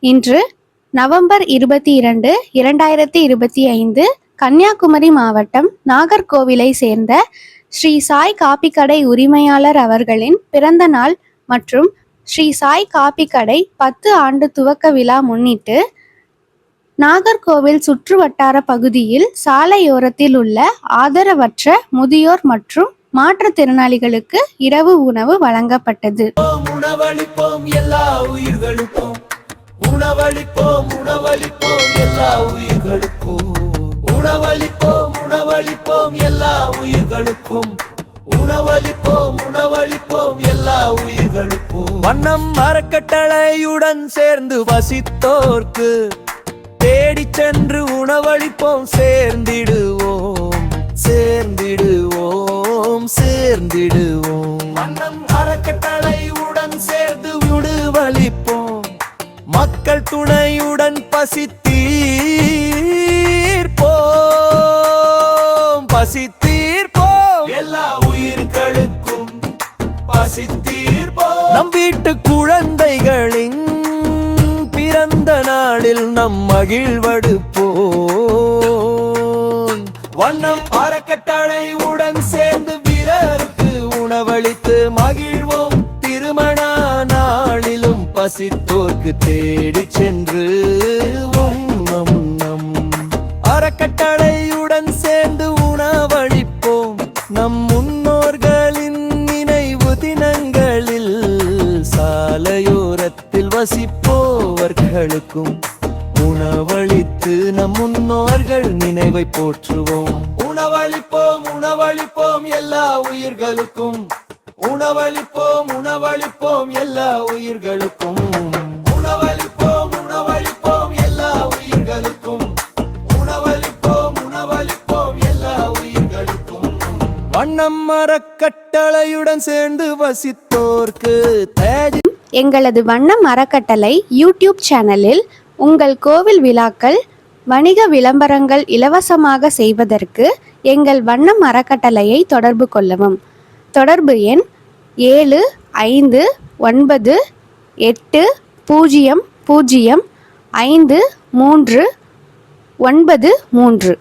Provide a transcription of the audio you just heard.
இன்று நவம்பர் 22, 2025 கன்னியாகுமரி மாவட்டம் நாகர்கோவிலை சேர்ந்த ஸ்ரீ சாய் காபி கடை உரிமையாளர் அவர்களின் பிறந்த நாள் மற்றும் ஸ்ரீ சாய் காபி கடை 10 ஆண்டு துவக்க விழா முன்னிட்டு நாகர்கோவில் சுற்று வட்டார பகுதியில் சாலையோரத்தில் உள்ள ஆதரவற்ற முதியோர் மற்றும் மாற்றுத்திறனாளிகளுக்கு இரவு உணவு வழங்கப்பட்டது. உணவளிப்போம் எல்லா உயிர்களுக்கும், உணவளிப்போம் உணவளிப்போம் எல்லா உயிர்களுக்கும், உணவளிப்போம் உணவளிப்போம் எல்லா உயிர்களுக்கும், உணவளிப்போம் உணவளிப்போம் எல்லா உயிர்களுக்கும். வண்ணம் அறக்கட்டளையுடன் சேர்ந்து வசித்தோர்க்கு தேடி சென்று உணவளிப்போம், சேர்ந்திடுவோம் சேர்ந்திடுவோம் சேர்ந்திடுவோம். வண்ணம் அறக்கட்டளையுடன் சேர்ந்து உணவளிப்போம், மக்கள் துணையுடன் பசித்தீர்ப்போம் பசித்தீர்ப்போம் எல்லா உயிர்களுக்கும் பசித்தீர்ப்போம். நம் வீட்டு குழந்தைகளின் பிறந்த நாளில் நம் மகிழ்வடுப்போம். வண்ணம் அறக்கட்டளையுடன் சேர்ந்து பிறருக்கு உணவளித்து மகிழ்வோம். திருமண நாளிலும் பசித்தோர்க்கு தேடி சென்று நம் அறக்கட்டளையுடன் சேர்ந்து உணவளிப்போம். நம் முன்னோர்களின் நினைவு தினங்களில் சாலையோரத்தில் வசிப்போவர்களுக்கும் உணவளித்து நம் முன்னோர்கள் நினைவை போற்றுவோம். உணவளிப்போம் உணவளிப்போம் எல்லா உயிர்களுக்கும், உணவளிப்போம் உணவளிப்போம் எல்லா உயிர்களுக்கும், உணவளிப்போம் உணவளிப்போம் எல்லா உயிர்களுக்கும், உணவளிப்போம் உணவளிப்போம் எல்லா உயிர்களுக்கும். வண்ணம் அறக்கட்டளையுடன் சேர்ந்து வசித்தோர்க்கு எங்களது வண்ணம் அறக்கட்டளை யூடியூப் சேனலில் உங்கள் கோவில் விழாக்கள், வணிக விளம்பரங்கள் இலவசமாக செய்வதற்கு எங்கள் வண்ணம் அறக்கட்டளையை தொடர்பு கொள்ளவும். தொடர்பு எண் 7598005393.